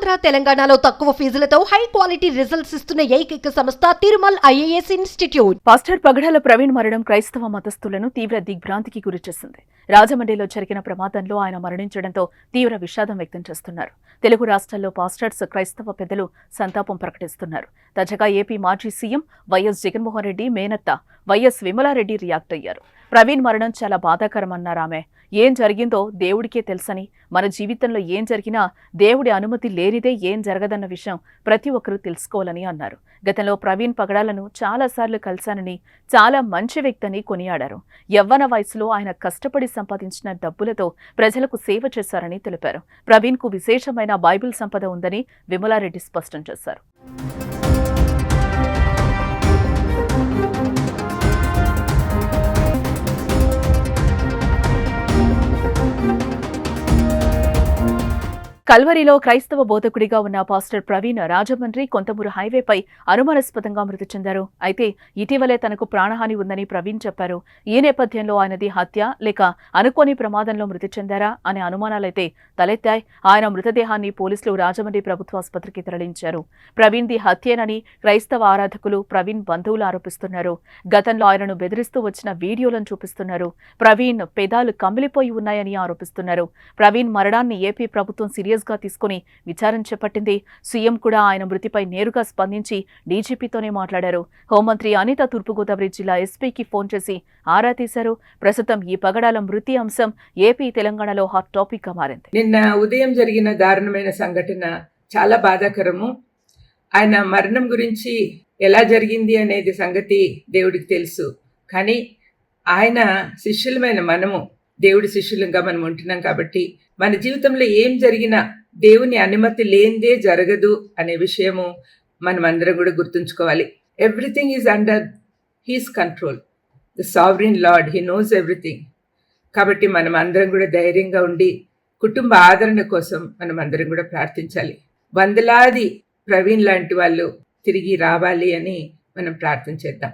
ఆంధ్ర తెలంగాణలో తక్కువ ఫీజులతో high quality results ఇస్తున్న ఏకైక సంస్థ తిరుమల్ ఐఏఎస్ ఇన్స్టిట్యూట్. పాస్టర్ పగడాల ప్రవీణ్ మరణం క్రైస్తవ మతస్థులను తీవ్ర దిగ్భ్రాంతికి గురిచేసింది. రాజమండ్రిలో జరిగిన ప్రమాదంలో ఆయన మరణించడంతో తీవ్ర విషాదం వ్యక్తం చేస్తున్నారు. తెలుగు రాష్ట్రాల్లో పాస్టర్స్, క్రైస్తవ పెద్దలు సంతాపం ప్రకటిస్తున్నారు. తాజాగా ఏపీ మాజీ సీఎం వైఎస్ జగన్మోహన్ రెడ్డి మేనత్త వైఎస్ విమలారెడ్డి రియాక్ట్ అయ్యారు. ప్రవీణ్ మరణం చాలా బాధాకరమన్నారామె. ఏం జరిగిందో దేవుడికే తెలుసని, మన జీవితంలో ఏం జరిగినా దేవుడి అనుమతి లేనిదే ఏం జరగదన్న విషయం ప్రతి ఒక్కరూ తెలుసుకోవాలని అన్నారు. గతంలో ప్రవీణ్ పగడాలను చాలాసార్లు కలిశానని, చాలా మంచి వ్యక్తిని కొనియాడారు. యవ్వన వయసులో ఆయన కష్టపడి సంపాదించిన డబ్బులతో ప్రజలకు సేవ చేశారని తెలిపారు. ప్రవీణ్కు విశేషమైన బైబిల్ సంపద ఉందని విమలారెడ్డి స్పష్టం చేశారు. కల్వరిలో క్రైస్తవ బోధకుడిగా ఉన్న పాస్టర్ ప్రవీణ్ రాజమండ్రి కొంతమూరు హైవేపై అనుమానాస్పదంగా మృతి చెందారు. అయితే ఇటీవలే తనకు ప్రాణహాని ఉందని ప్రవీణ్ చెప్పారు. ఈ నేపథ్యంలో ఆయనది హత్య లేక అనుకోని ప్రమాదంలో మృతి చెందారా అనే అనుమానాలైతే తలెత్తాయి. ఆయన మృతదేహాన్ని పోలీసులు రాజమండ్రి ప్రభుత్వ ఆసుపత్రికి తరలించారు. ప్రవీణ్ది హత్యేనని క్రైస్తవ ఆరాధకులు, ప్రవీణ్ బంధువులు ఆరోపిస్తున్నారు. గతంలో ఆయనను బెదిరిస్తూ వచ్చిన వీడియోలను చూపిస్తున్నారు. ప్రవీణ్ పెదాలు కమిలిపోయి ఉన్నాయని ఆరోపిస్తున్నారు. ప్రవీణ్ మరణాన్ని ఏపీ ప్రభుత్వం సీరియస్గా తీసుకుని విచారణ చేపట్టింది. సీఎం కూడా ఆయన మృతిపై నేరుగా స్పందించి డీజీపీతోనే మాట్లాడారు. హోంమంత్రి అనిత తూర్పుగోదావరి జిల్లా ఎస్పీకి ఫోన్ చేసి ఆరా తీశారు. ప్రస్తుతం ఈ పగడాల మృతి అంశం ఏపీ, తెలంగాణలో హాట్ టాపిక్ గా మారింది. నిన్న ఉదయం జరిగిన దారుణమైన సంఘటన చాలా బాధాకరము. ఆయన మరణం గురించి ఎలా జరిగింది అనేది సంగతి దేవుడికి తెలుసు. కానీ ఆయన శిష్యులమైన మనము దేవుడి శిష్యులంగా మనం ఉంటున్నాం కాబట్టి మన జీవితంలో ఏం జరిగినా దేవుని అనుమతి లేనిదే జరగదు అనే విషయము మనం అందరం కూడా గుర్తుంచుకోవాలి. Everything is under he's control. The sovereign lord, he knows everything. కాబట్టి మనం అందరం కూడా ధైర్యంగా ఉండి కుటుంబ ఆదరణ కోసం మనం అందరం కూడా ప్రార్థించాలి. వందలాది ప్రవీణ్ లాంటి వాళ్ళు తిరిగి రావాలి అని మనం ప్రార్థన చేద్దాం.